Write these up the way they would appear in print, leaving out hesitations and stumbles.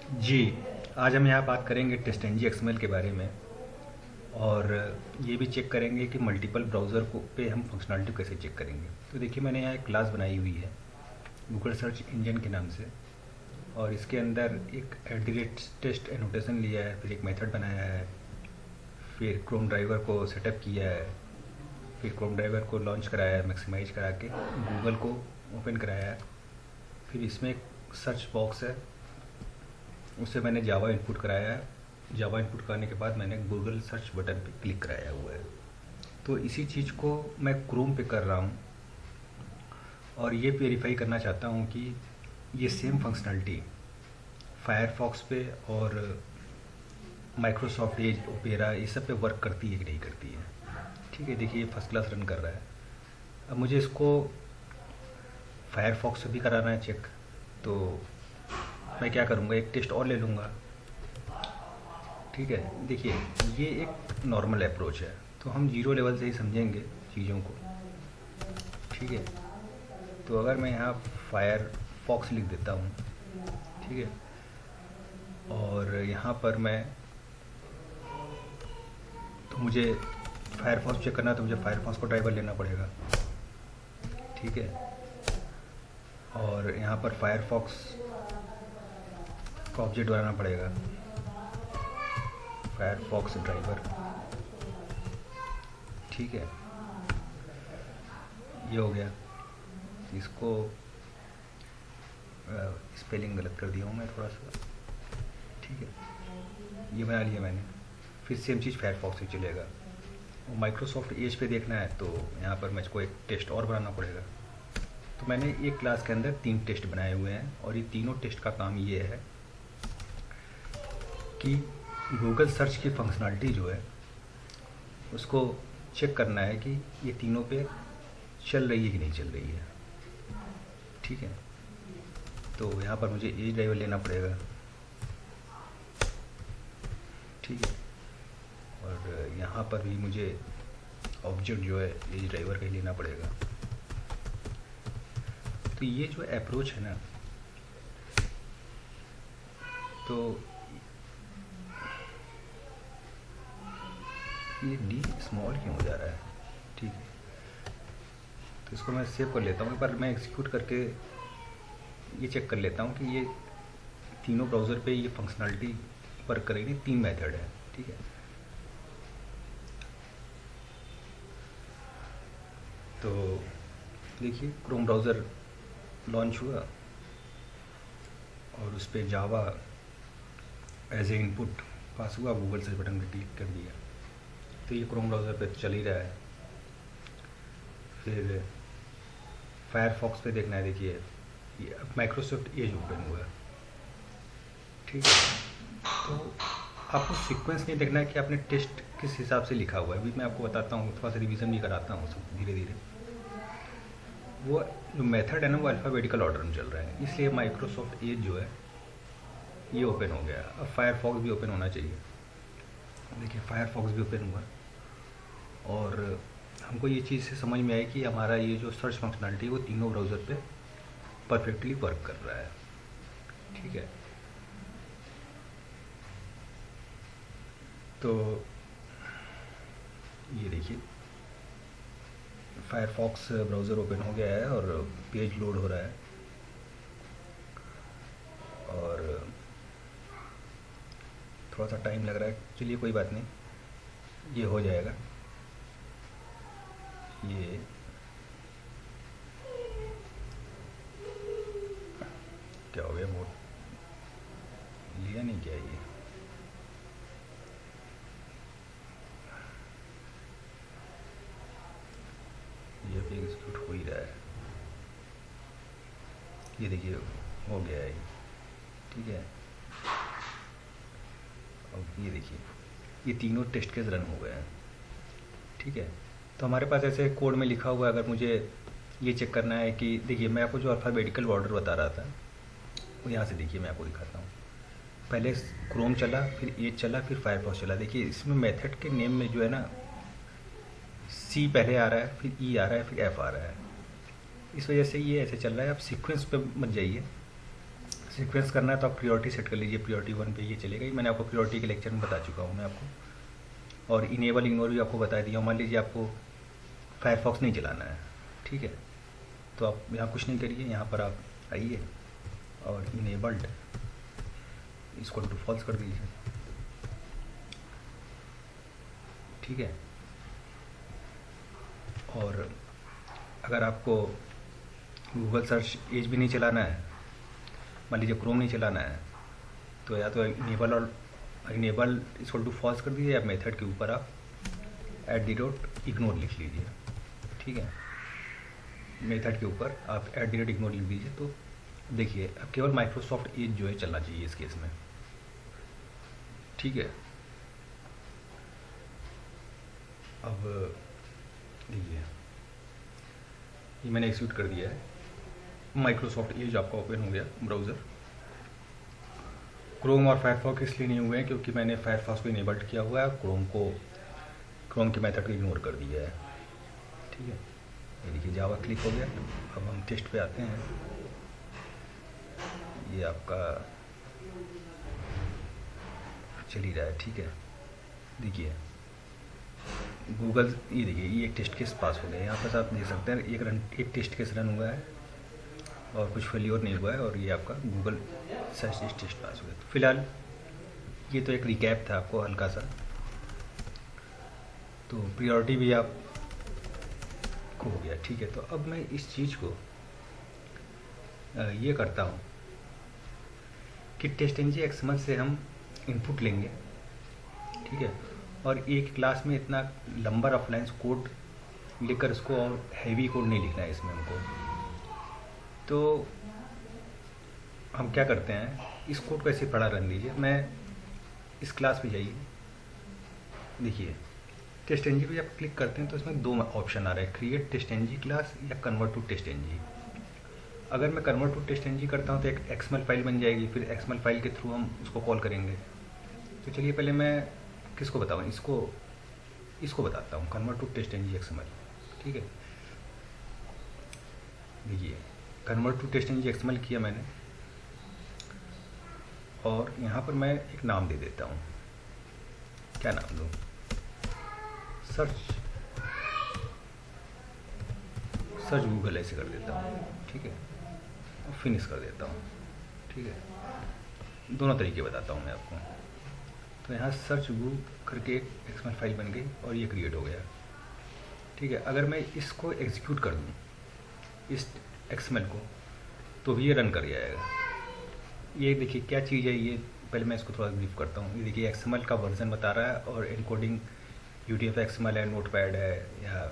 जी, आज हम यहाँ बात करेंगे टेस्टएनजी एक्सएमएल के बारे में और ये भी चेक करेंगे कि मल्टीपल ब्राउज़र को पे हम फंक्शनैलिटी कैसे चेक करेंगे। तो देखिए मैंने यहाँ एक क्लास बनाई हुई है गूगल सर्च इंजन के नाम से और इसके अंदर एक @टेस्ट एनोटेशन लिया है, फिर एक मेथड बनाया है, फिर क्रोम ड्राइवर को सेटअप किया है, फिर क्रोम ड्राइवर को लॉन्च कराया है मैक्सिमाइज करा के, गूगल को ओपन कराया है, फिर इसमें एक सर्च बॉक्स है, उससे मैंने जावा इनपुट कराया है। जावा इनपुट कराने के बाद मैंने गूगल सर्च बटन पे क्लिक कराया हुआ है। तो इसी चीज़ को मैं क्रोम पे कर रहा हूँ और ये वेरीफाई करना चाहता हूँ कि ये सेम फंक्शनैलिटी फायरफॉक्स पे और माइक्रोसॉफ्ट एज ओपेरा ये सब पे वर्क करती है कि नहीं करती है। ठीक है, देखिए ये फर्स्ट क्लास रन कर रहा है। अब मुझे इसको फायरफॉक्स से भी कराना है चेक, तो मैं क्या करूँगा, एक टेस्ट और ले लूँगा। ठीक है, देखिए ये एक नॉर्मल अप्रोच है, तो हम जीरो लेवल से ही समझेंगे चीज़ों को। ठीक है, तो अगर मैं यहाँ फायरफॉक्स लिख देता हूँ, ठीक है, और यहाँ पर मैं, तो मुझे फायरफॉक्स चेक करना है तो मुझे फायरफॉक्स को ड्राइवर लेना पड़ेगा। ठीक है, और यहाँ पर फायरफॉक्स का ऑब्जेक्ट बनाना पड़ेगा, फायरफॉक्स ड्राइवर। ठीक है, ये हो गया। इसको स्पेलिंग गलत कर दिया हूँ मैं थोड़ा सा। ठीक है, ये बना लिया मैंने। फिर सेम चीज़ फायरफॉक्स से चलेगा। माइक्रोसॉफ्ट एज पे देखना है तो यहाँ पर मुझको एक टेस्ट और बनाना पड़ेगा। तो मैंने एक क्लास के अंदर 3 टेस्ट बनाए हुए हैं और ये तीनों टेस्ट का काम ये है कि गूगल सर्च की फंक्शनैलिटी जो है उसको चेक करना है कि ये तीनों पे चल रही है कि नहीं चल रही है। ठीक है, तो यहाँ पर मुझे एज ड्राइवर लेना पड़ेगा। ठीक है, और यहाँ पर भी मुझे ऑब्जेक्ट जो है एज ड्राइवर का ही लेना पड़ेगा। तो ये जो अप्रोच है ना, तो ये डी स्मॉल क्यों हो जा रहा है। ठीक है, तो इसको मैं सेव कर लेता हूँ, पर मैं एग्जीक्यूट करके ये चेक कर लेता हूँ कि ये तीनों ब्राउज़र पे ये फंक्शनैलिटी वर्क करेगी। 3 मेथड है। ठीक है, तो देखिए क्रोम ब्राउज़र लॉन्च हुआ और उस पर जावा एज ए इनपुट पास हुआ, गूगल सर्च बटन पर क्लिक कर दिया तो ये क्रोम ब्राउज़र पे चल ही रहा है। फिर फायरफॉक्स पे देखना है, देखिए ये अब माइक्रोसॉफ्ट एज ओपन हुआ है। ठीक है, तो आपको सीक्वेंस नहीं देखना है कि आपने टेस्ट किस हिसाब से लिखा हुआ है। अभी मैं आपको बताता हूँ, थोड़ा सा रिवीजन भी कराता हूँ सब धीरे धीरे। वो जो मेथड है ना वो अल्फ़ाबेटिकल ऑर्डर में चल रहा है, इसलिए माइक्रोसॉफ्ट एज जो है ये ओपन हो गया। अब फायरफॉक्स भी ओपन होना चाहिए। देखिए फायरफॉक्स भी ओपन हुआ और हमको ये चीज़ से समझ में आई कि हमारा ये जो सर्च फंक्शनैलिटी है वो तीनों ब्राउज़र पे परफेक्टली वर्क कर रहा है। ठीक है, तो ये देखिए फायरफॉक्स ब्राउज़र ओपन हो गया है और पेज लोड हो रहा है और थोड़ा सा टाइम लग रहा है। चलिए कोई बात नहीं, ये हो जाएगा। ये क्या हो गया, मोड लिया नहीं क्या ये भी एग्जीक्यूट हो ही रहा है। ये देखिए हो गया है। ठीक है, अब ये देखिए ये तीनों टेस्ट केस रन हो गए हैं। ठीक है, तो हमारे पास ऐसे कोड में लिखा हुआ है। अगर मुझे ये चेक करना है कि देखिए मैं आपको जो अल्फ़ाबेटिकल ऑर्डर बता रहा था वो यहाँ से देखिए मैं आपको दिखाता हूँ। पहले क्रोम चला, फिर एज चला, फिर फायरफॉक्स चला। देखिए इसमें मेथड के नेम में जो है ना सी पहले आ रहा है, फिर ई आ रहा है, फिर एफ आ रहा है। इस वजह से ये ऐसे चल रहा है। आप सीक्वेंस पे मत जाइए, सीक्वेंस करना है तो आप प्रियोरिटी सेट कर लीजिए, प्रियोरिटी 1 पे ये चलेगा। ये मैंने आपको प्रियोरिटी के लेक्चर में बता चुका हूँ मैं आपको। और इनेबल इग्नोर भी आपको बता दिया हूँ। मान लीजिए आपको फायरफॉक्स नहीं चलाना है, ठीक है, तो आप यहाँ कुछ नहीं करिए, यहाँ पर आप आइए और इनेबल्ड इसको टू फॉल्स कर दीजिए, ठीक है। और अगर आपको गूगल सर्च एज भी नहीं चलाना है, मान लीजिए क्रोम नहीं चलाना है, तो या तो इनेबल और इनेबल इसको टू फॉल्स कर दीजिए, या मेथड के ऊपर आप @ignore लिख लीजिए, ठीक है। मेथड के ऊपर आप @ignore लिख दीजिए, तो देखिए अब केवल माइक्रोसॉफ्ट एज जो है चलना चाहिए इस केस में, ठीक है। अब देखिए ये मैंने एक्सिक्यूट कर दिया है, माइक्रोसॉफ्ट एज आपका ओपन हो गया ब्राउज़र। क्रोम और फायरफॉक्स इसलिए नहीं हुए हैं क्योंकि मैंने फायरफॉक्स को इनेबल्ड किया हुआ है, क्रोम के मेथड को इग्नोर कर दिया है, ठीक है। ये देखिए जावा क्लिक हो गया। अब हम टेस्ट पे आते हैं। ये आपका चल ही रहा है, ठीक है। देखिए गूगल, ये देखिए ये एक टेस्ट केस पास हो गया। यहाँ पर आप देख सकते हैं एक टेस्ट केस रन हुआ है और कुछ फेलियर नहीं हुआ है, और ये आपका गूगल सर्च टेस्ट पास हो गया। तो फिलहाल ये तो एक रिकैप था आपको हल्का सा, तो प्रियोरिटी भी आप को हो गया, ठीक है। तो अब मैं इस चीज़ को ये करता हूँ कि TestNG-XML से हम इनपुट लेंगे, ठीक है, और एक क्लास में इतना नंबर ऑफ लाइन्स कोड लिखकर इसको, और हैवी कोड नहीं लिखना है इसमें हमको। तो हम क्या करते हैं, इस कोड को ऐसे पढ़ा रन दीजिए। मैं इस क्लास पे जाइए, देखिए TestNG पे जब क्लिक करते हैं तो इसमें 2 ऑप्शन आ रहे हैं, क्रिएट TestNG क्लास या कन्वर्ट टू TestNG। अगर मैं कन्वर्ट टू TestNG करता हूँ तो एक XML फाइल बन जाएगी, फिर XML फाइल के थ्रू हम उसको कॉल करेंगे। तो चलिए पहले मैं किसको बताऊँ, इसको बताता हूँ, कन्वर्ट टू TestNG-XML, ठीक है। देखिए कन्वर्ट टू TestNG-XML किया मैंने, और यहाँ पर मैं एक नाम दे देता हूँ। क्या नाम दूँ, सर्च गूगल ऐसे कर देता हूँ, ठीक है, और फिनिश कर देता हूँ, ठीक है। दोनों तरीके बताता हूँ मैं आपको। तो यहाँ सर्च गूगल करके एक XML फाइल बन गई और ये क्रिएट हो गया, ठीक है। अगर मैं इसको एग्जीक्यूट कर दूँ इस XML को, तो भी ये रन कर जाएगा। ये देखिए क्या चीज़ है ये, पहले मैं इसको थोड़ा ब्रीफ करता हूँ। ये देखिए XML का वर्जन बता रहा है, और एनकोडिंग UTF-XML है, नोटपैड है, या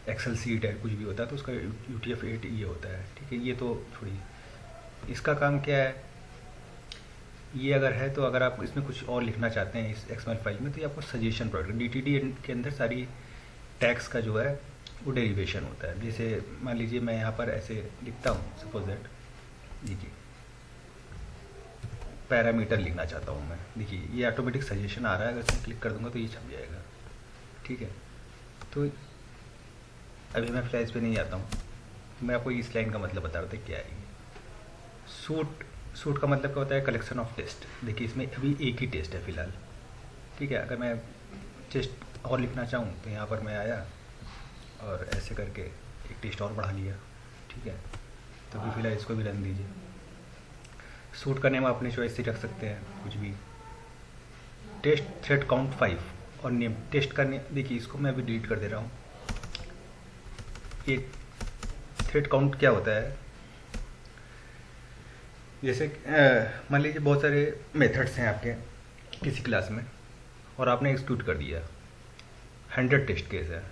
एक्सेल सीट है, कुछ भी होता है तो उसका UTF-8 ये होता है, ठीक है। ये तो थोड़ी, इसका काम क्या है, ये अगर है तो अगर आप इसमें कुछ और लिखना चाहते हैं इस XML फाइल में, तो ये आपको सजेशन प्रोडक्ट DTD के अंदर सारी टैग्स का जो है वो डेरिवेशन होता है। जैसे मान लीजिए मैं यहाँ पर ऐसे लिखता हूँ, सपोज दैट, देखिए पैरामीटर लिखना चाहता हूँ मैं, देखिए ये ऑटोमेटिक सजेशन आ रहा है, अगर इसमें क्लिक कर दूंगा तो ये छप जाएगा, ठीक है। तो अभी मैं फ्लैश पे नहीं आता हूँ, मैं आपको इस लाइन का मतलब बता रहा था क्या है ये। सूट का मतलब क्या होता है, कलेक्शन ऑफ टेस्ट। देखिए इसमें अभी एक ही टेस्ट है फिलहाल, ठीक है। अगर मैं टेस्ट और लिखना चाहूँ तो यहाँ पर मैं आया और ऐसे करके एक टेस्ट और बढ़ा लिया, ठीक है। तो अभी फिलहाल इसको भी रन दीजिए। सूट का नेम अपने चॉइस से रख सकते हैं, कुछ भी। टेस्ट थ्रेड काउंट 5 और नेम, टेस्ट का नेम देखिए, इसको मैं अभी डिलीट कर दे रहा हूँ। ये थ्रेड काउंट क्या होता है, जैसे मान लीजिए बहुत सारे मेथड्स हैं आपके किसी क्लास में, और आपने एक्सिक्यूट कर दिया, 100 टेस्ट केस है,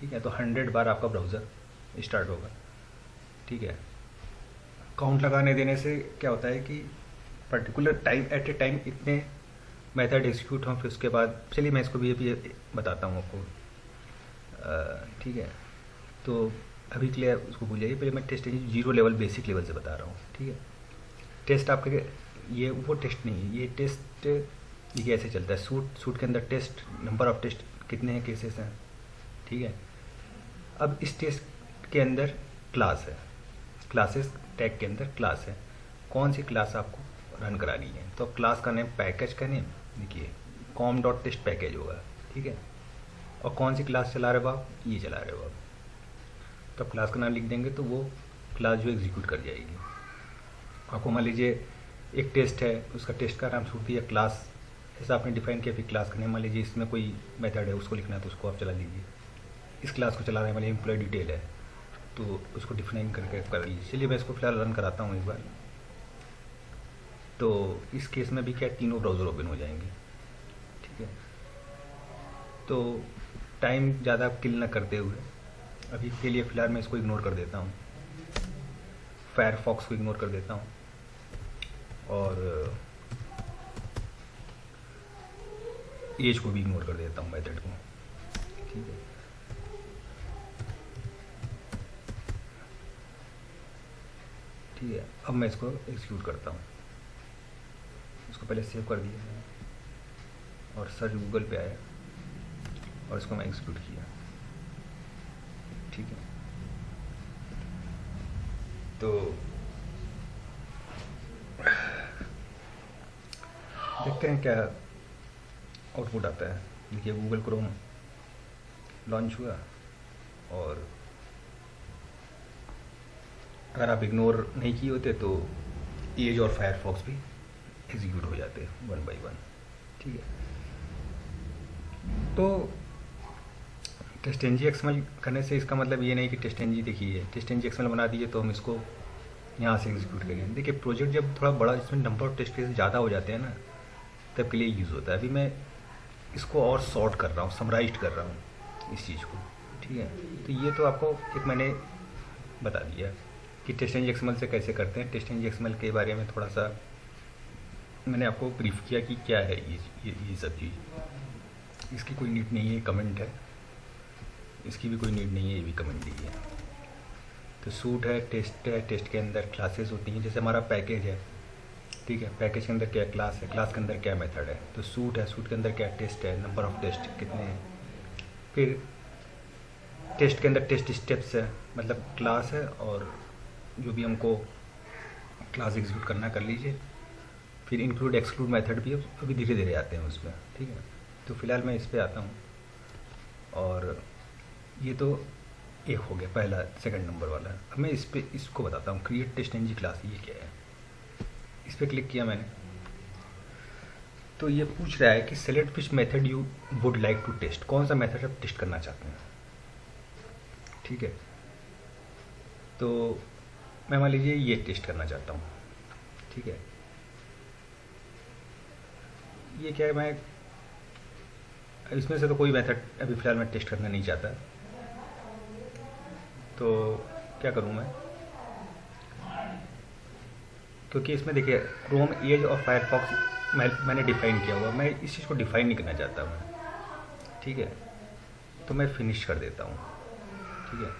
ठीक है। तो 100 बार आपका ब्राउज़र स्टार्ट होगा, ठीक है। काउंट लगाने देने से क्या होता है कि particular time at a time इतने मेथड एग्जीक्यूट हों, फिर उसके बाद चलिए मैं इसको भी बताता हूँ आपको, ठीक है। तो अभी क्लियर उसको भूल जाइए, पहले मैं टेस्ट 0 लेवल बेसिक लेवल से बता रहा हूँ, ठीक है। टेस्ट आपके ये वो टेस्ट नहीं है, ये टेस्ट ये कैसे चलता है, सूट के अंदर टेस्ट, नंबर ऑफ टेस्ट कितने हैं, केसेस हैं, ठीक है। अब इस टेस्ट के अंदर क्लास है, क्लासेस टैग के अंदर क्लास है, कौन सी क्लास आपको रन करानी है। तो क्लास का नेम, पैकेज का नेम देखिए com.test पैकेज होगा, ठीक है। और कौन सी क्लास चला रहे हो आप, ये चला रहे हो आप, तो आप क्लास का नाम लिख देंगे तो वो क्लास जो एग्जीक्यूट कर जाएगी। आपको मान लीजिए एक टेस्ट है, उसका टेस्ट का नाम छूट दिया क्लास, जैसा आपने डिफाइन किया, फिर क्लास का नेम मान लीजिए इसमें कोई मेथड है उसको लिखना है तो उसको आप चला लीजिए। इस क्लास को चला रहे हैं, मान लीजिए एम्प्लॉय डिटेल है तो उसको डिफाइन करके कर लीजिए। चलिए मैं इसको फिलहाल रन कराता हूँ एक बार। तो इस केस में भी क्या तीनों ब्राउज़र ओपन हो जाएंगे, ठीक है। तो टाइम ज़्यादा किल ना करते हुए अभी के लिए फ़िलहाल मैं इसको इग्नोर कर देता हूँ, फायरफॉक्स को इग्नोर कर देता हूँ और एज को भी इग्नोर कर देता हूँ, मेथड को, ठीक है। ठीक है, अब मैं इसको एग्जीक्यूट करता हूँ। इसको पहले सेव कर दिया मैंने और सर्च गूगल पे आया और इसको मैं एग्जीक्यूट किया, ठीक है। तो देखते हैं क्या आउटपुट आता है। देखिए गूगल क्रोम लॉन्च हुआ और अगर आप इग्नोर नहीं किए होते तो एज और फायरफॉक्स भी एग्जीक्यूट हो जाते हैं 1 बाय 1, ठीक है। तो टेस्ट-ng XML करने से इसका मतलब ये नहीं कि टेस्ट-ng देखिए टेस्ट-ng XML बना दीजिए तो हम इसको यहाँ से एग्जीक्यूट करेंगे। देखिए प्रोजेक्ट जब थोड़ा बड़ा, इसमें नंबर ऑफ टेस्ट केस ज़्यादा हो जाते हैं ना, तब के लिए यूज़ होता है। अभी मैं इसको और सॉर्ट कर रहा हूँ, समराइज कर रहा हूँ इस चीज़ को, ठीक है। तो ये तो आपको एक मैंने बता दिया कि टेस्ट-ng XML से कैसे करते हैं। टेस्ट-ng XML के बारे में थोड़ा सा मैंने आपको ब्रीफ किया कि क्या है ये सब चीज़। इसकी कोई नीड नहीं है, कमेंट है, इसकी भी कोई नीड नहीं है, ये भी कमेंट ही है। तो सूट है, टेस्ट के अंदर क्लासेस होती हैं। जैसे हमारा पैकेज है, ठीक है, पैकेज के अंदर क्या क्लास है, क्लास के अंदर क्या मेथड है। तो सूट है, सूट के अंदर क्या टेस्ट है, नंबर ऑफ टेस्ट कितने हैं। फिर टेस्ट के अंदर टेस्ट स्टेप्स है, मतलब क्लास है और जो भी हमको क्लास एग्जीक्यूट करना कर लीजिए। फिर इंक्लूड एक्सक्लूड मेथड भी अभी धीरे धीरे आते हैं उसमें, ठीक है। तो फिलहाल मैं इस पर आता हूँ और ये तो एक हो गया पहला, सेकंड नंबर वाला। अब मैं इसको बताता हूँ, क्रिएट टेस्ट-ng क्लास, ये क्या है। इस पर क्लिक किया मैंने तो ये पूछ रहा है कि select which method you would like to test, कौन सा मेथड आप टेस्ट करना चाहते हैं, ठीक है। तो मैं मान लीजिए ये टेस्ट करना चाहता हूँ, ठीक है। ये क्या है, मैं इसमें से तो कोई मेथड अभी फ़िलहाल मैं टेस्ट करना नहीं चाहता, तो क्या करूँ मैं, क्योंकि इसमें देखिए क्रोम, एज और फायरफॉक्स मैंने डिफ़ाइन किया हुआ, मैं इस चीज़ को डिफ़ाइन नहीं करना चाहता मैं, ठीक है। तो मैं फिनिश कर देता हूँ, ठीक है।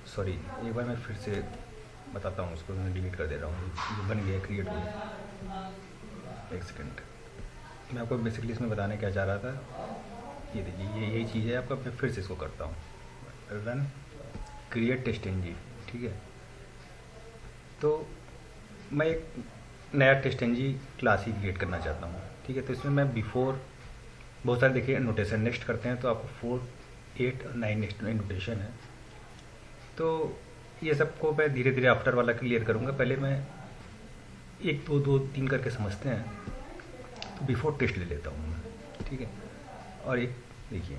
सॉरी, एक बार मैं फिर से बताता हूँ, उसको मैं डिलीट कर दे रहा हूँ, जो बन गया क्रिएट हो गया। एक सेकंड, मैं आपको बेसिकली इसमें बताने क्या चाह रहा था, ये देखिए यही चीज़ है आपका। मैं फिर से इसको करता हूँ, रन क्रिएट टेस्ट-ng, ठीक है। तो मैं एक नया टेस्ट-ng क्लास ही क्रिएट करना चाहता हूँ, ठीक है। तो इसमें मैं बिफोर बहुत सारे देखिए नोटेशन नेक्स्ट करते हैं, तो आपको 4, 8 और 9 नेक्स्ट नोटेशन है। तो ये सबको मैं धीरे धीरे आफ्टर वाला क्लियर करूँगा। पहले मैं 1 2 2 3 करके समझते हैं, तो बिफोर टेस्ट ले लेता हूँ मैं, ठीक है। और एक देखिए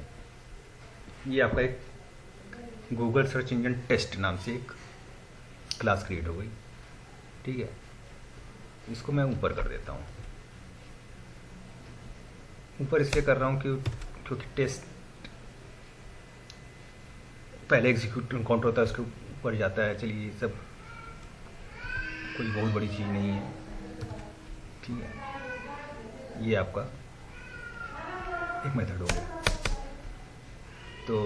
ये आपका एक गूगल सर्च इंजन टेस्ट नाम से एक क्लास क्रिएट हो गई, ठीक है। इसको मैं ऊपर कर देता हूँ। ऊपर इसलिए कर रहा हूँ क्योंकि टेस्ट पहले एग्जीक्यूट काउंटर होता है, उसके ऊपर जाता है। चलिए ये सब कोई बहुत बड़ी चीज़ नहीं है, ठीक है। ये आपका एक मेथड हो गया। तो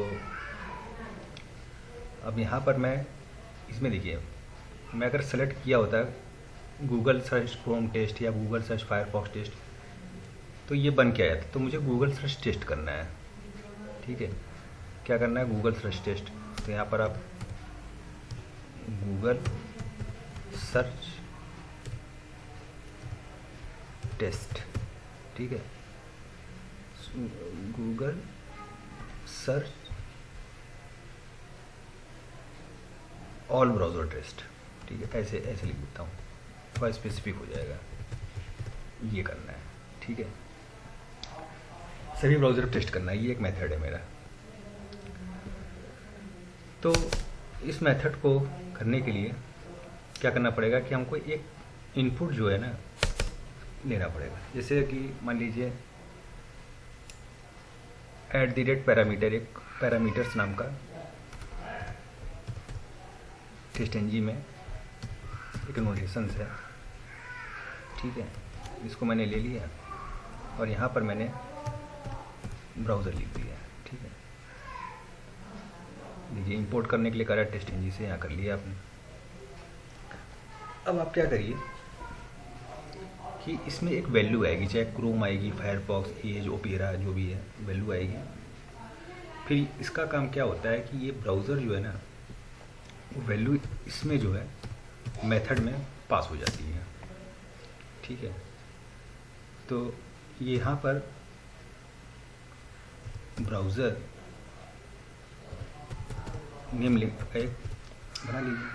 अब यहाँ पर मैं इसमें देखिए, मैं अगर सेलेक्ट किया होता है गूगल सर्च क्रोम टेस्ट या गूगल सर्च फायरफॉक्स टेस्ट, तो ये बन के आया था। तो मुझे गूगल सर्च टेस्ट करना है, ठीक है। क्या करना है, गूगल सर्च टेस्ट। तो यहाँ पर आप गूगल सर्च टेस्ट, ठीक है, Google search all browser test, ठीक है, ऐसे ऐसे लिख देता हूँ, थोड़ा स्पेसिफिक हो जाएगा, ये करना है, ठीक है, सभी ब्राउज़र टेस्ट करना है, ये एक मेथड है मेरा। तो इस मेथड को करने के लिए क्या करना पड़ेगा कि हमको एक इनपुट जो है ना लेना पड़ेगा, जैसे कि मान लीजिए @पैरामीटर, एक पैरामीटर्स नाम का टेस्टएनजी में एक नोटेशंस है, ठीक है, इसको मैंने ले लिया और यहाँ पर मैंने ब्राउज़र लिख दिया, ठीक है, देखिए इंपोर्ट करने के लिए करा टेस्टएनजी से, यहाँ कर लिया आपने। अब आप क्या करिए कि इसमें एक वैल्यू आएगी, चाहे क्रोम आएगी, फायरफॉक्स, एज, ओपेरा, जो भी है वैल्यू आएगी। फिर इसका काम क्या होता है कि ये ब्राउज़र जो है ना, वो वैल्यू इसमें जो है मेथड में पास हो जाती है, ठीक है। तो यहाँ पर ब्राउज़र नेम लिंक का एक बना लीजिए,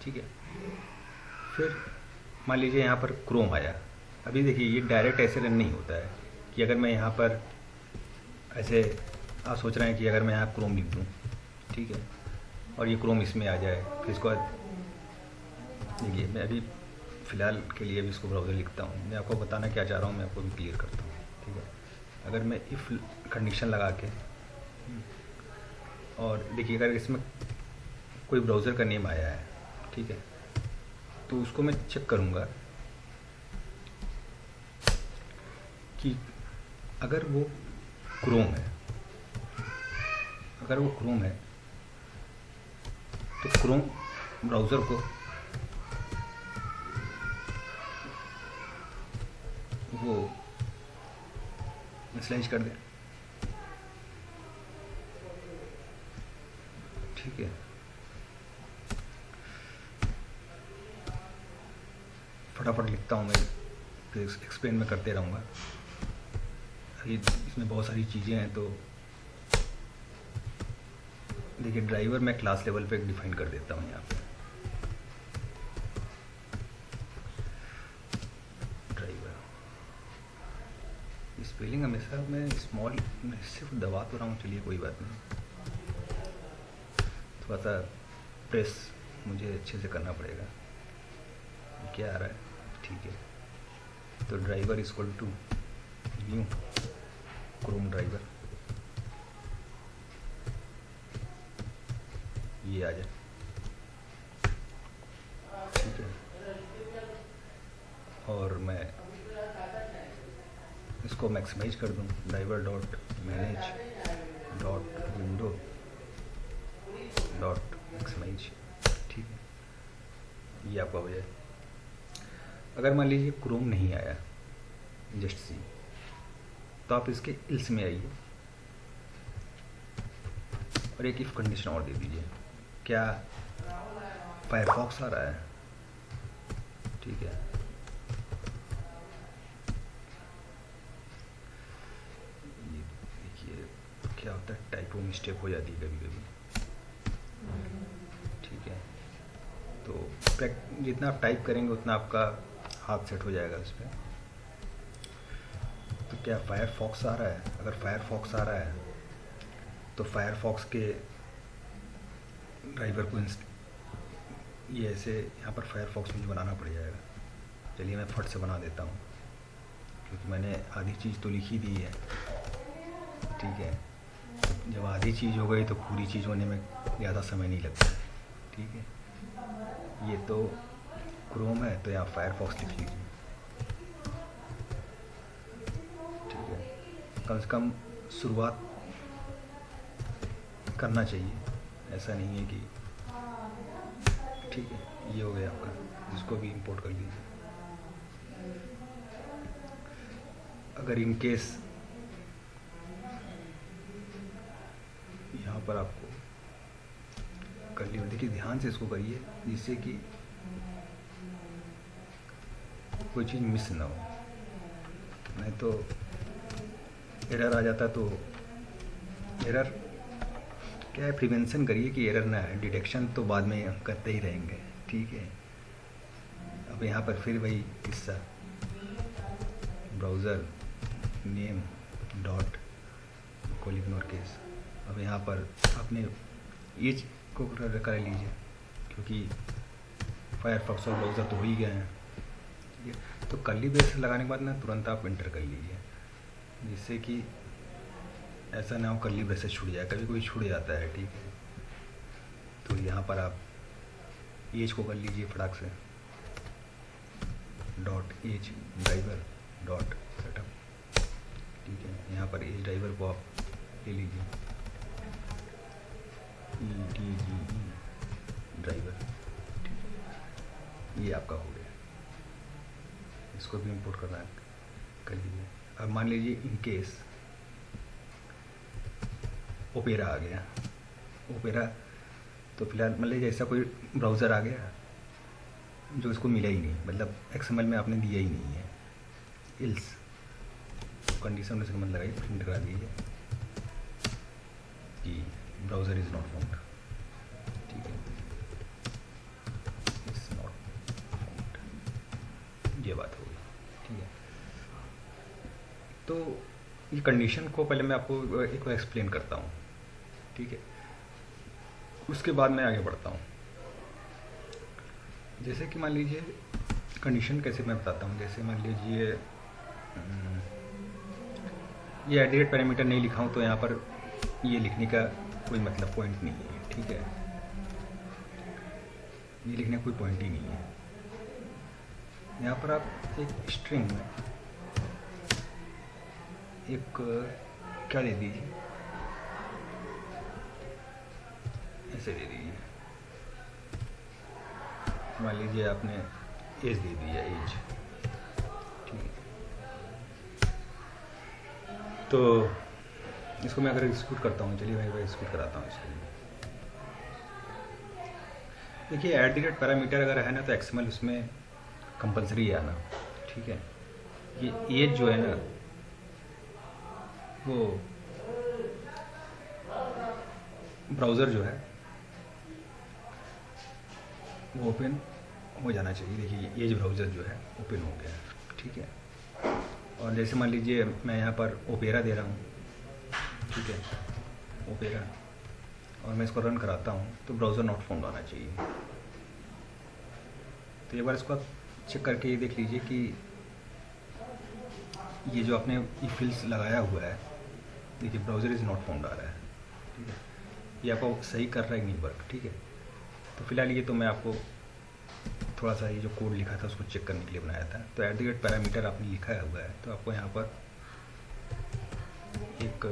ठीक है। फिर मान लीजिए यहाँ पर क्रोम आया, अभी देखिए ये डायरेक्ट ऐसे रन नहीं होता है कि अगर मैं यहाँ पर ऐसे, आप सोच रहे हैं कि अगर मैं यहाँ क्रोम लिख दूँ, ठीक है, और ये क्रोम इसमें आ जाए, फिर इसको देखिए मैं अभी फ़िलहाल के लिए भी इसको ब्राउज़र लिखता हूँ, मैं आपको बताना क्या चाह रहा हूँ, मैं आपको भी क्लियर करता हूँ, ठीक है। अगर मैं इफ़ कंडीशन लगा के और देखिए अगर इसमें कोई ब्राउज़र का नेम आया है, ठीक है, तो उसको मैं चेक करूँगा कि अगर वो क्रोम है, अगर वो क्रोम है तो क्रोम ब्राउज़र को वो इनिशियलाइज कर दें, ठीक है। फटाफट लिखता हूँ मैं, फिर एक्सप्लेन में करते रहूँगा। अभी इसमें बहुत सारी चीज़ें हैं, तो देखिए ड्राइवर मैं क्लास लेवल पे डिफाइन कर देता हूँ यहाँ पे। ड्राइवर स्पेलिंग हमेशा मैं स्मॉल सिर्फ दबा तो रहा हूँ, चलिए कोई बात नहीं, थोड़ा सा प्रेस मुझे अच्छे से करना पड़ेगा। क्या आ रहा है, ठीक है। तो driver equal to new Chrome driver, ये आ जाए, ठीक है। और मैं इसको मैक्सिमाइज कर दूँ, driver dot manage dot window dot maximize, ठीक है, ये आपका हो जाए। अगर मान लीजिए क्रोम नहीं आया, जस्ट सी, तो आप इसके इल्स में आइए और एक इफ कंडीशन और दे दीजिए, क्या फायरफॉक्स आ रहा है, ठीक है। ये देखिए क्या होता है, टाइपो मिस्टेक हो जाती है कभी कभी, ठीक है। तो जितना आप टाइप करेंगे उतना आपका हाथ सेट हो जाएगा उस पर। तो क्या फायरफॉक्स आ रहा है, अगर फायरफॉक्स आ रहा है तो फायरफॉक्स के ड्राइवर को ये ऐसे यहाँ पर फायरफॉक्स मुझे बनाना पड़ जाएगा। चलिए मैं फट से बना देता हूँ, क्योंकि मैंने आधी चीज़ तो लिखी दी है, ठीक है। जब आधी चीज़ हो गई तो पूरी चीज़ होने में ज़्यादा समय नहीं लगता है, ठीक है। ये तो क्रोम है, तो यहाँ फायरफॉक्स लिख लीजिए, ठीक है। कम से कम शुरुआत करना चाहिए, ऐसा नहीं है कि, ठीक है। ये हो गया आपका, इसको भी इंपोर्ट कर लीजिए। अगर इन केस यहाँ पर आपको कर लिया, देखिए ध्यान से इसको करिए जिससे कि कोई चीज़ मिस ना हो, नहीं तो एरर आ जाता। तो एरर क्या है, प्रिवेंशन करिए कि एरर ना आए, डिटेक्शन तो बाद में हम करते ही रहेंगे, ठीक है। अब यहाँ पर फिर वही किस्सा, ब्राउज़र नेम डॉट कोल इग्नोर केस। अब यहाँ पर अपने एज को कर लीजिए, क्योंकि फायरफॉक्स और ब्राउज़र तो हो ही गए हैं, ठीक है। तो कर्ली ब्रेस लगाने के बाद ना तुरंत आप इंटर कर लीजिए, जिससे कि ऐसा ना हो कर्ली ब्रेसेस छूट जाए, कभी कभी छूट जाता है, ठीक है। तो यहाँ पर आप एज को कर लीजिए फटाक से, dot as driver dot setup, ठीक है। यहाँ पर एज ड्राइवर को आप ले लीजिए, EDGE ड्राइवर, ठीक है। ये आपका हो गया, इसको भी इंपोर्ट करना कर लीजिए। अब मान लीजिए इन केस ओपेरा आ गया, ओपेरा तो फिलहाल मान लीजिए ऐसा कोई ब्राउज़र आ गया जो इसको मिला ही नहीं, मतलब XML में आपने दिया ही नहीं है, इल्स कंडीशन में से मतलब लगाइए, प्रिंट करा दीजिए कि ब्राउज़र इज़ नॉट फाउंड, ठीक है, इज़ नॉट फाउंड, ये बात होगी, ठीक है। तो ये कंडीशन को पहले मैं आपको एक बार एक्सप्लेन करता हूँ, ठीक है, उसके बाद मैं आगे बढ़ता हूँ। जैसे कि मान लीजिए कंडीशन कैसे मैं बताता हूँ, जैसे मान लीजिए ये एडिट पैरामीटर नहीं लिखा हूँ तो यहाँ पर ये लिखने का कोई मतलब पॉइंट नहीं है, ठीक है, ये लिखने का कोई पॉइंट ही नहीं है। यहाँ पर आप एक स्ट्रिंग में एक क्या दे दीजिए, ऐसे दे दीजिए, मान लीजिए आपने एज दे दिया, एज, ठीक है। तो इसको मैं अगर एग्जीक्यूट करता हूँ, चलिए मैं एग्जीक्यूट कराता हूँ इसको। देखिए एडिट पैरामीटर अगर है ना तो XML उसमें कंपलसरी है आना, ठीक है। ये एज जो है ना वो ब्राउज़र जो है वो ओपन हो जाना चाहिए। देखिए एज ब्राउज़र जो है ओपन हो गया, ठीक है। और जैसे मान लीजिए मैं यहाँ पर ओपेरा दे रहा हूँ, ठीक है, ओपेरा, और मैं इसको रन कराता हूँ तो ब्राउज़र नॉट फाउंड आना चाहिए। तो एक बार इसको आप चेक करके ये देख लीजिए कि ये जो आपने इफिल्स लगाया हुआ है, देखिए ब्राउज़र इज़ नॉट फाउंड आ रहा है, ठीक है, ये आपको सही कर रहा है नहीं वर्क, ठीक है। तो फिलहाल ये तो मैं आपको थोड़ा सा ये जो कोड लिखा था उसको चेक करने के लिए बनाया था। तो एडिट पैरामीटर आपने लिखा हुआ है तो आपको यहाँ पर एक,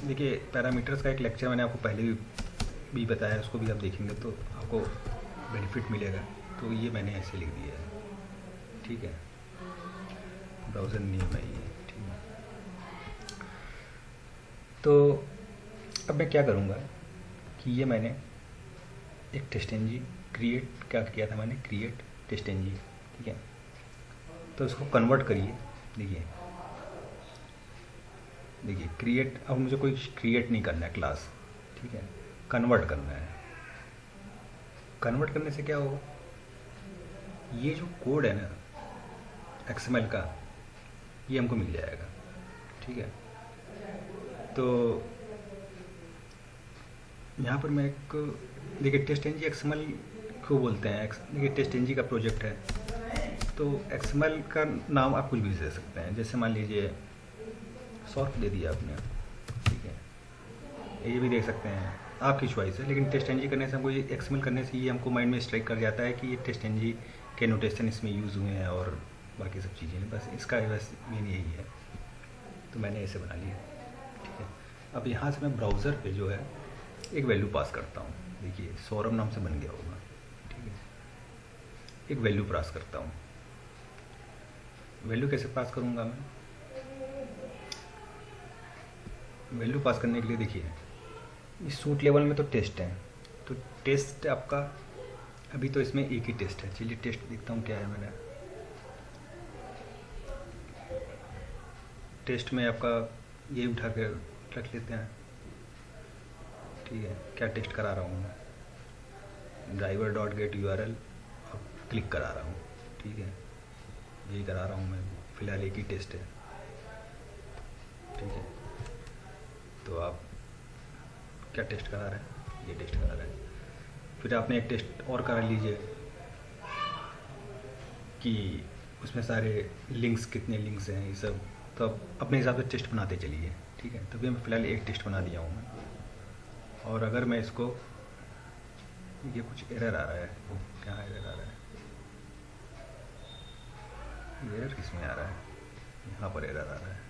देखिए पैरामीटर्स का एक लेक्चर मैंने आपको पहले भी बताया, उसको भी आप देखेंगे तो आपको बेनिफिट मिलेगा। तो ये मैंने ऐसे लिख दिया है, ठीक है, ब्राउज़र नेम है ये, ठीक है। तो अब मैं क्या करूँगा कि ये मैंने एक टेस्टेंजी क्रिएट क्या किया था, मैंने क्रिएट टेस्टेंजी, ठीक है। तो इसको कन्वर्ट करिए, देखिए क्रिएट, अब मुझे कोई क्रिएट नहीं करना है क्लास, ठीक है, कन्वर्ट करना है। कन्वर्ट करने से क्या होगा, ये जो कोड है ना XML का ये हमको मिल जाएगा, ठीक है। तो यहाँ पर मैं एक, देखिए टेस्टेंजी XML क्यों बोलते हैं, देखिए टेस्टेंजी का प्रोजेक्ट है तो XML का नाम आप कुछ भी दे सकते हैं। जैसे मान लीजिए सॉर्ट दे दिया आपने, ठीक है, ये भी देख सकते हैं, आपकी चॉइस है। लेकिन टेस्टेंजी करने से हमको ये XML करने से ये हमको माइंड में स्ट्राइक कर जाता है कि ये टेस्टेंजी के नोटेशन इसमें यूज़ हुए हैं और बाकी सब चीज़ें, बस इसका बस मेन यही है। तो मैंने ऐसे बना लिया, ठीक है। अब यहाँ से मैं ब्राउज़र पे जो है एक वैल्यू पास करता हूँ, देखिए सौरभ नाम से बन गया होगा, ठीक है। एक वैल्यू पास करता हूँ, वैल्यू कैसे पास करूँगा मैं, वैल्यू पास करने के लिए देखिए इस सूट लेवल में तो टेस्ट है, तो टेस्ट आपका अभी तो इसमें एक ही टेस्ट है। चलिए टेस्ट देखता हूँ क्या है मेरा, टेस्ट में आपका ये उठा के रख लेते हैं। ठीक है, क्या टेस्ट करा रहा हूँ मैं, ड्राइवर डॉट गेट URL और क्लिक करा रहा हूँ। ठीक है, यही करा रहा हूँ मैं, फ़िलहाल एक ही टेस्ट है। ठीक है, तो आप क्या टेस्ट करा रहे हैं, ये टेस्ट करा रहे हैं। फिर आपने एक टेस्ट और करा लीजिए कि उसमें सारे लिंक्स, कितने लिंक्स हैं, ये सब। तो आप अपने हिसाब से टेस्ट बनाते चलिए। ठीक है, तभी मैं फ़िलहाल एक टेस्ट बना दिया हूँ मैं। और अगर मैं इसको, ये कुछ एरर आ रहा है, क्या एरर आ रहा है, एरर किस में आ रहा है, यहाँ पर एरर आ रहा है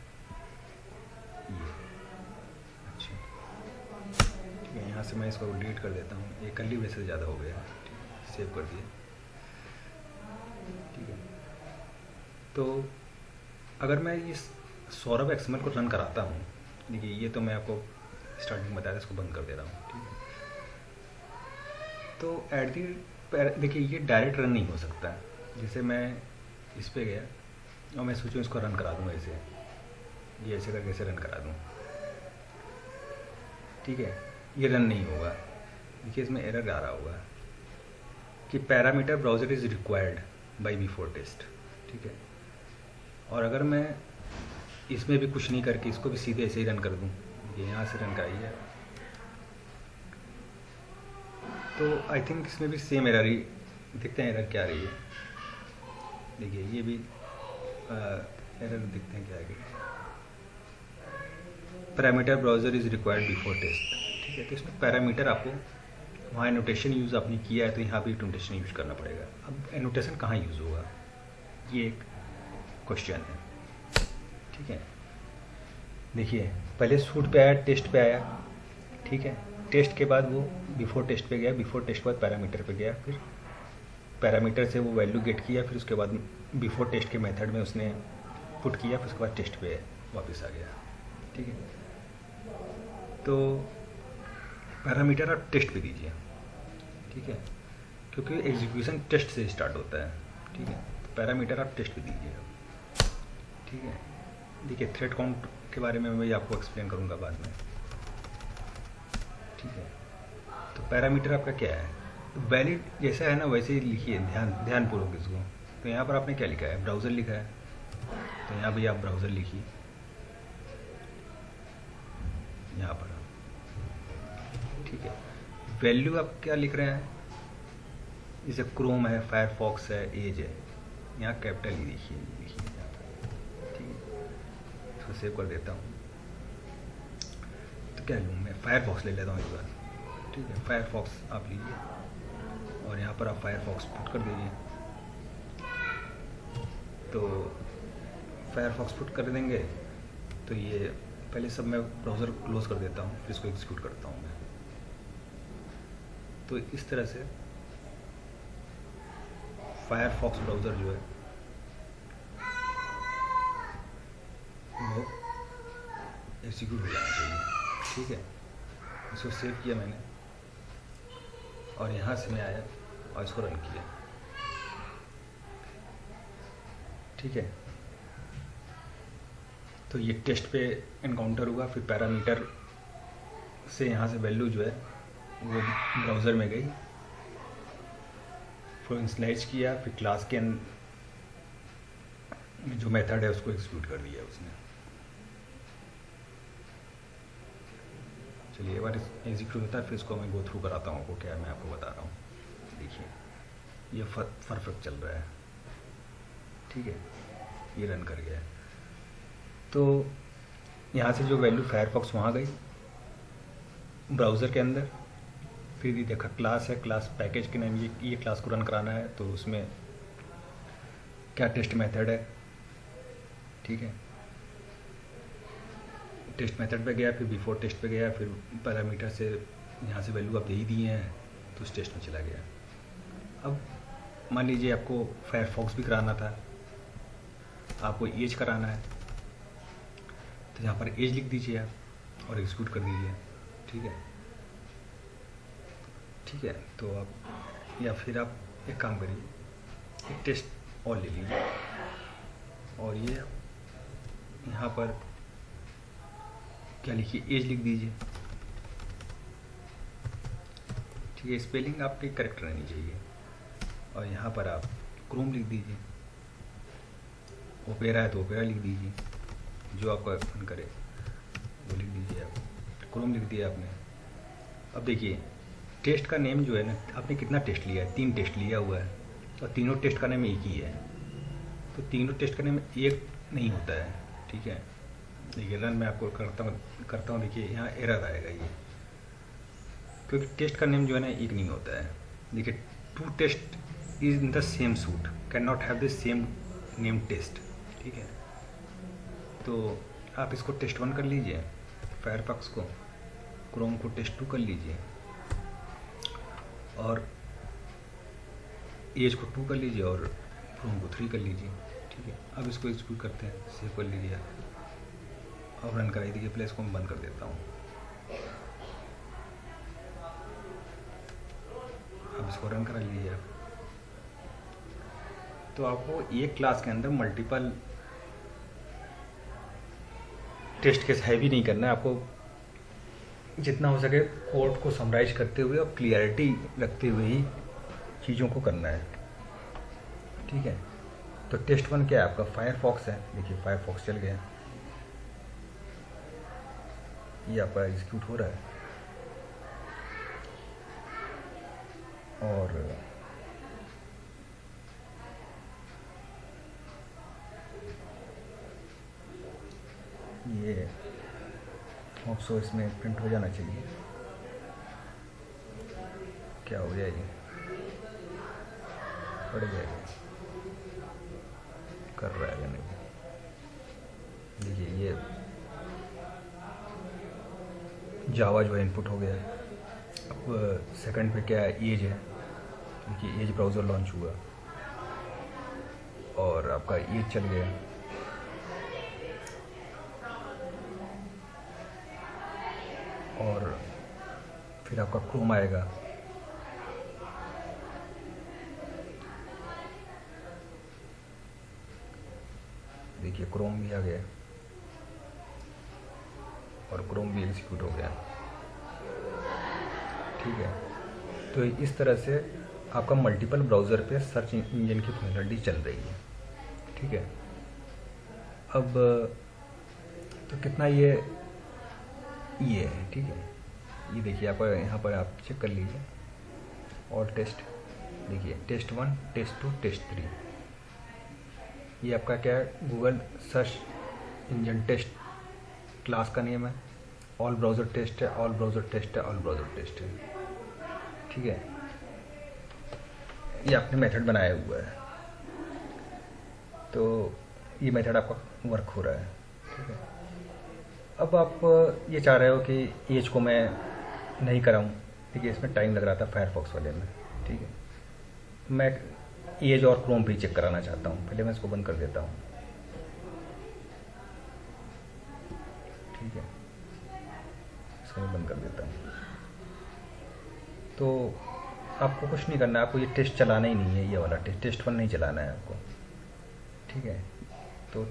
ये। अच्छा, ठीक है, यहाँ से मैं इसको डिलीट कर देता हूँ। ये कल ही वैसे ज़्यादा हो गया है। ठीक है, सेव कर दिया। ठीक है, तो अगर मैं इस सौरभ XML को रन कराता हूँ, देखिए ये तो मैं आपको स्टार्टिंग में बताया था, इसको बंद कर दे रहा हूँ। ठीक है, तो एट दी, देखिए ये डायरेक्ट रन नहीं हो सकता है। जैसे मैं इस पे गया और मैं सोचूं इसको रन करा दूँ ऐसे, ये ऐसे करके ऐसे रन करा दूँ। ठीक है, ये रन नहीं होगा। देखिए इसमें एरर आ रहा होगा कि parameter browser is required by before test. ठीक है, और अगर मैं इसमें भी कुछ नहीं करके इसको भी सीधे ऐसे ही रन कर दूँ, ये यहाँ से रन कराइए, तो आई थिंक इसमें भी सेम एरर ही दिखते हैं। एरर क्या आ रही है, देखिए ये भी एरर दिखते हैं क्या है, parameter browser is required before test. ठीक है, तो इसमें पैरामीटर आपको वहाँ एनोटेशन यूज़ आपने किया है, तो यहाँ भी एनोटेशन यूज़ करना पड़ेगा। अब एनोटेशन कहाँ यूज़ होगा, ये एक क्वेश्चन है। ठीक है, देखिए पहले सूट पे आया, टेस्ट पे आया। ठीक है, टेस्ट के बाद वो बिफोर टेस्ट पे गया, बिफोर टेस्ट के बाद पैरामीटर पे गया, फिर पैरामीटर से वो वैल्यू गेट किया, फिर उसके बाद बिफोर टेस्ट के मेथड में उसने पुट किया, फिर उसके बाद टेस्ट पे वापस आ गया। ठीक है, तो पैरामीटर आप टेस्ट पे दीजिए। ठीक है, क्योंकि एग्जीक्यूशन टेस्ट से स्टार्ट होता है। ठीक है, तो पैरामीटर आप टेस्ट पे दीजिए। ठीक है, देखिए थ्रेड काउंट के बारे में मैं आपको एक्सप्लेन करूँगा बाद में। ठीक है, तो पैरामीटर आपका क्या है, वैलिड जैसा है ना वैसे ही लिखिए, ध्यानपूर्वक इसको। तो यहाँ पर आपने क्या लिखा है, ब्राउज़र लिखा है, तो यहाँ भी आप ब्राउज़र लिखिए यहाँ पर। ठीक है, वैल्यू आप क्या लिख रहे हैं, जैसे क्रोम है, फायरफॉक्स है, एज है, यहाँ कैपिटल ही लिखिए यहाँ पर। ठीक है, इसको सेव कर देता हूँ। तो क्या लूँ मैं, फायरफॉक्स ले लेता हूँ इस बार। ठीक है, फायरफॉक्स आप लीजिए और यहाँ पर आप फायरफॉक्स पुट कर दीजिए। तो फायरफॉक्स पुट कर देंगे तो ये पहले सब मैं ब्राउज़र क्लोज़ कर देता हूँ, फिर इसको एग्जीक्यूट करता हूँ मैं। तो इस तरह से फायरफॉक्स ब्राउज़र जो है वो एग्जीक्यूट हो जाना चाहिए। ठीक है, इसको सेव किया मैंने और यहाँ से मैं आया और इसको रन किया। ठीक है, तो ये टेस्ट पे इनकाउंटर हुआ, फिर पैरामीटर से यहाँ से वैल्यू जो है वो ब्राउज़र में गई, फिर इनिशियलाइज किया, फिर क्लास के जो मेथड है उसको एग्जीक्यूट कर दिया उसने। चलिए एक बार एग्जीक्यूट होता है, फिर इसको मैं गो थ्रू कराता हूँ आपको, क्या मैं आपको बता रहा हूँ। देखिए ये परफेक्ट चल रहा है। ठीक है, ये रन कर गया है। तो यहाँ से जो वैल्यू फायरफॉक्स वहाँ गई ब्राउज़र के अंदर, फिर ये देखा क्लास है, क्लास पैकेज के नाम, ये क्लास को रन कराना है, तो उसमें क्या टेस्ट मेथड है। ठीक है, टेस्ट मेथड पे गया, फिर बिफोर टेस्ट पे गया, फिर पैरामीटर से यहाँ से वैल्यू आप दे ही दिए हैं तो उस टेस्ट में चला गया। अब मान लीजिए आपको फायरफॉक्स भी कराना था, आपको एज कराना है, तो यहाँ पर एज लिख दीजिए आप और एग्जीक्यूट कर दीजिए। ठीक है, ठीक है, तो आप या फिर आप एक काम करिए, एक टेस्ट और ले लीजिए और ये यहाँ पर क्या लिखिए, एज लिख दीजिए। ठीक है, स्पेलिंग आपकी करेक्ट रहनी चाहिए। और यहाँ पर आप क्रोम लिख दीजिए, ओपेरा है तो ओपेरा लिख दीजिए, जो आपका मन करे वो लिख दीजिए। आप क्रोम लिख दिया आपने। अब देखिए टेस्ट का नेम जो है ना, आपने कितना टेस्ट लिया है, 3 टेस्ट लिया हुआ है और तीनों टेस्ट का नेम एक ही है। तो तीनों टेस्ट का नेम एक नहीं होता है। ठीक है, देखिए रन मैं आपको करता हूँ। देखिए यहाँ एरर आएगा ये, क्योंकि टेस्ट का नेम जो है ना एक नहीं होता है। देखिए 2 test is in the same suite can not have the same name test. ठीक है, तो आप इसको टेस्ट 1 कर लीजिए, फायरफॉक्स को, क्रोम को टेस्ट 2 कर लीजिए और एज को 2 कर लीजिए और क्रोम को 3 कर लीजिए। ठीक है, अब इसको एग्जीक्यूट करते हैं, सेव कर लीजिए और रन कराई दीजिए। प्ले इसको मैं बंद कर देता हूँ। अब इसको रन करा लीजिए आप। तो आपको एक क्लास के अंदर मल्टीपल टेस्ट केस हैवी नहीं करना है। आपको जितना हो सके कोड को समराइज करते हुए और क्लियरिटी रखते हुए ही चीज़ों को करना है। ठीक है, तो टेस्ट 1 क्या है आपका, फायरफॉक्स है। देखिए फायरफॉक्स चल गया, ये आपका एग्जीक्यूट हो रहा है। और ये ऑप्सो इसमें प्रिंट हो जाना चाहिए। क्या हो जाएगी, पड़ जाएगा, कर रहा है नहीं। देखिए ये जावा जो है इनपुट हो गया। अब सेकंड पे क्या है, एज है। देखिए एज ब्राउज़र लॉन्च हुआ और आपका एज चल गया। और फिर आपका क्रोम आएगा। देखिए क्रोम भी आ गया और क्रोम भी एग्जीक्यूट हो गया। ठीक है, तो इस तरह से आपका मल्टीपल ब्राउज़र पे सर्च इंजन की फंक्शनलिटी चल रही है। ठीक है, अब तो कितना ये है। ठीक है, ये देखिए आप यहाँ पर आप चेक कर लीजिए ऑल टेस्ट। देखिए टेस्ट 1, टेस्ट 2, टेस्ट 3, ये आपका क्या है, Google search engine test class का नेम है। ऑल ब्राउज़र टेस्ट है, ऑल ब्राउज़र टेस्ट है, ऑल ब्राउज़र टेस्ट है। ठीक है, ये आपने मेथड बनाया हुआ है, तो ये मेथड आपका वर्क हो रहा है। ठीक है, अब आप ये चाह रहे हो कि एज को मैं नहीं कराऊं। देखिए इसमें टाइम लग रहा था फायरफॉक्स वाले में। ठीक है, मैं एज और क्रोम भी चेक कराना चाहता हूं। पहले मैं इसको बंद कर देता हूं। ठीक है, इसको मैं बंद कर देता हूं। तो आपको कुछ नहीं करना है, आपको ये टेस्ट चलाना ही नहीं है, ये वाला टेस्ट 1 नहीं चलाना है आपको। ठीक है, तो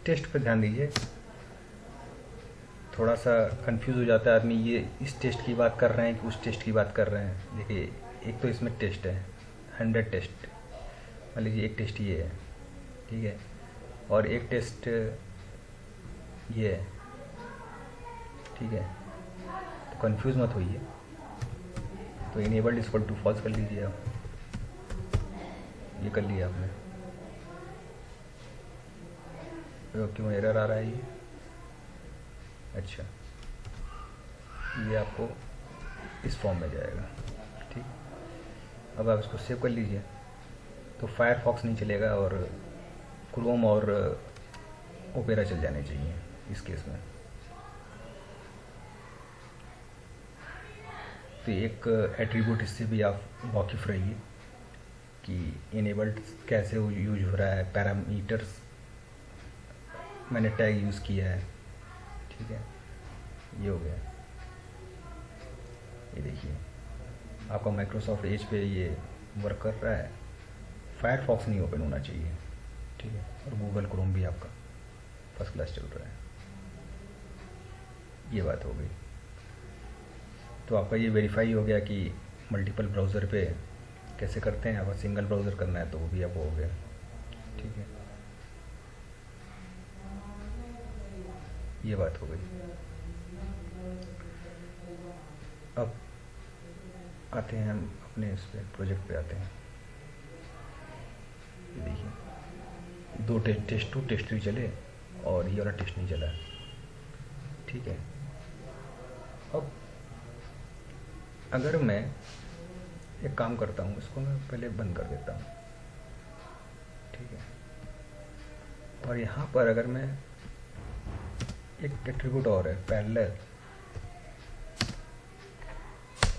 टेस्ट पर ध्यान दीजिए। थोड़ा सा कंफ्यूज हो जाता है आदमी, ये इस टेस्ट की बात कर रहे हैं कि उस टेस्ट की बात कर रहे हैं। देखिए एक तो इसमें टेस्ट है 100 टेस्ट, मान लीजिए एक टेस्ट ये है। ठीक है, और एक टेस्ट ये है। ठीक है, तो कंफ्यूज मत होइए। तो इनेबल्ड इक्वल टू फॉल्स कर लीजिए आप। ये कर लिया आपने, तो क्यों एरर आ रहा है ये? अच्छा, ये आपको इस फॉर्म में जाएगा। ठीक, अब आप इसको सेव कर लीजिए। तो फायरफॉक्स नहीं चलेगा और क्रोम और ओपेरा चल जाने चाहिए इस केस में। तो एक एट्रीब्यूट इससे भी आप वाकिफ़ रहिए कि इनेबल्ड कैसे यूज हो रहा है। पैरामीटर्स मैंने टैग यूज़ किया है। ठीक है, ये हो गया। ये देखिए आपका माइक्रोसॉफ्ट एज पे ये वर्क कर रहा है। फायरफॉक्स नहीं ओपन होना चाहिए। ठीक है, और गूगल क्रोम भी आपका फर्स्ट क्लास चल रहा है। ये बात हो गई। तो आपका ये वेरीफाई हो गया कि मल्टीपल ब्राउज़र पे कैसे करते हैं। अगर सिंगल ब्राउज़र करना है तो वो भी आपको हो गया। ठीक है, ये बात हो गई। अब आते हैं हम अपने इस पे प्रोजेक्ट पे आते हैं। ये देखिए, दो टेस्ट 2 टेस्ट 3 चले और ये वाला टेस्ट नहीं चला। ठीक है, अब अगर मैं एक काम करता हूँ, इसको मैं पहले बंद कर देता हूँ। ठीक है, और यहाँ पर अगर मैं एक एट्रीब्यूट और है पैरेलल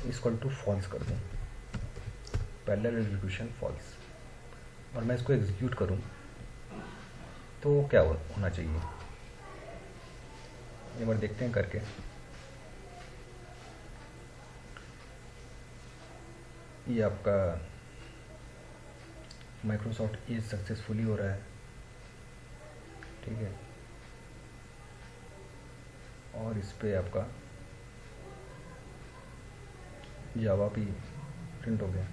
इक्वल टू फॉल्स कर दूँ, पैरेलल एग्जीक्यूशन फॉल्स, और मैं इसको एग्जीक्यूट करूँ तो क्या होना चाहिए, एक बार देखते हैं करके। ये आपका माइक्रोसॉफ्ट एज सक्सेसफुली हो रहा है। ठीक है, और इस पे आपका जावा भी प्रिंट हो गया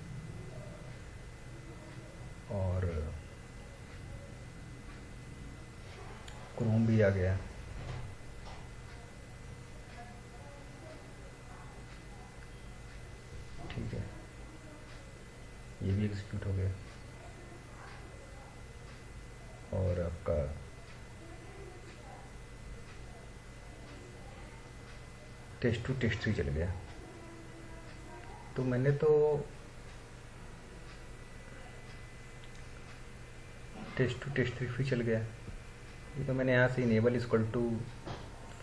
और क्रोम भी आ गया। ठीक है, ये भी एग्जीक्यूट हो गया और आपका टेस्ट 2 टेस्ट 3 चल गया। तो मैंने तो टेस्ट 2 टेस्ट 3 फिर चल गया। ये तो मैंने यहाँ से इनेबल इक्वल टू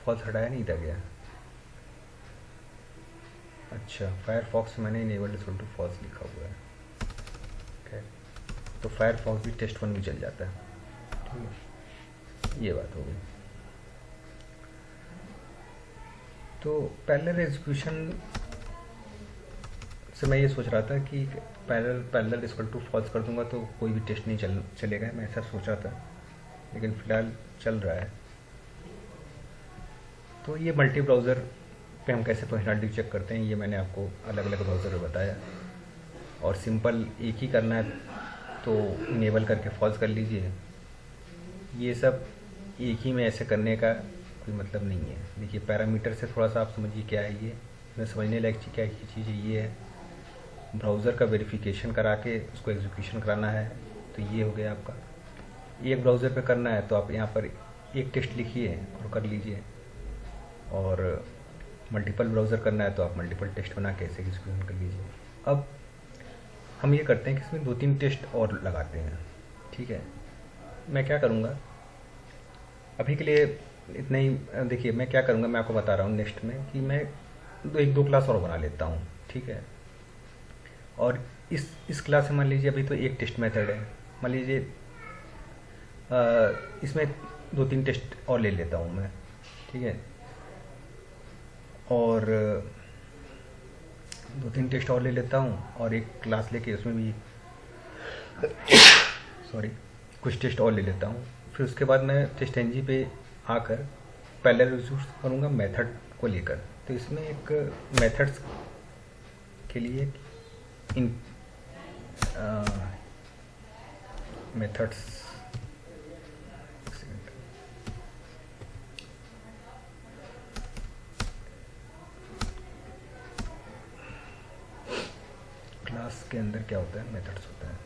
फॉल्स हटाया नहीं था क्या? अच्छा, फायरफॉक्स मैंने इनेबल इक्वल टू फॉल्स लिखा हुआ है। ठीक, तो फायरफॉक्स भी टेस्ट 1 भी चल जाता है। ठीक है, ये बात हो गई। तो पैरेलल एग्जीक्यूशन से मैं ये सोच रहा था कि पैरेलल इक्वल टू फॉल्स कर दूंगा तो कोई भी टेस्ट नहीं चलेगा, मैं ऐसा सोच रहा था, लेकिन फ़िलहाल चल रहा है। तो ये मल्टी ब्राउज़र पे हम कैसे फंक्शनलिटी चेक करते हैं, ये मैंने आपको अलग अलग ब्राउज़र में बताया। और सिंपल एक ही करना है तो इनेबल करके फॉल्स कर लीजिए। ये सब एक ही में ऐसे करने का कोई मतलब नहीं है। देखिए, पैरामीटर से थोड़ा सा आप समझिए क्या है ये, मैं समझने लायक क्या चीज़ है। ये है ब्राउज़र का वेरिफिकेशन करा के उसको एग्जीक्यूशन कराना है, तो ये हो गया आपका। एक ब्राउज़र पे करना है तो आप यहाँ पर एक टेस्ट लिखिए और कर लीजिए, और मल्टीपल ब्राउज़र करना है तो आप मल्टीपल टेस्ट बना के ऐसे एग्जीक्यूशन कर लीजिए। अब हम ये करते हैं कि इसमें 2-3 टेस्ट और लगाते हैं। ठीक है, मैं क्या करूँगा अभी के लिए इतना ही। देखिए, मैं क्या करूँगा मैं आपको बता रहा हूँ नेक्स्ट में, कि मैं 1-2 क्लास और बना लेता हूँ। ठीक है, और इस क्लास में मान लीजिए अभी तो एक टेस्ट मेथड है, मान लीजिए इसमें 2-3 टेस्ट और ले लेता हूँ मैं। ठीक है, और 2-3 टेस्ट और ले लेता हूँ और एक क्लास लेके उसमें भी कुछ टेस्ट और ले लेता हूँ। फिर उसके बाद मैं टेस्ट एनजी पे आकर पैरेलल यूज करूँगा मेथड को लेकर। तो इसमें एक मेथड्स के लिए इन मेथड्स क्लास के अंदर क्या होता है, मेथड्स होता है।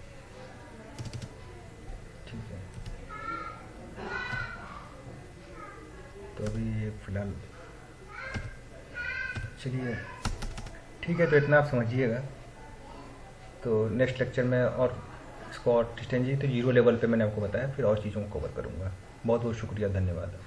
ठीक है, तो अभी फ़िलहाल चलिए ठीक है, तो इतना आप समझिएगा। तो नेक्स्ट लेक्चर में और इसको और टेस्ट एनजी तो 0 लेवल पे मैंने आपको बताया, फिर और चीज़ों को कवर करूँगा। बहुत बहुत शुक्रिया, धन्यवाद।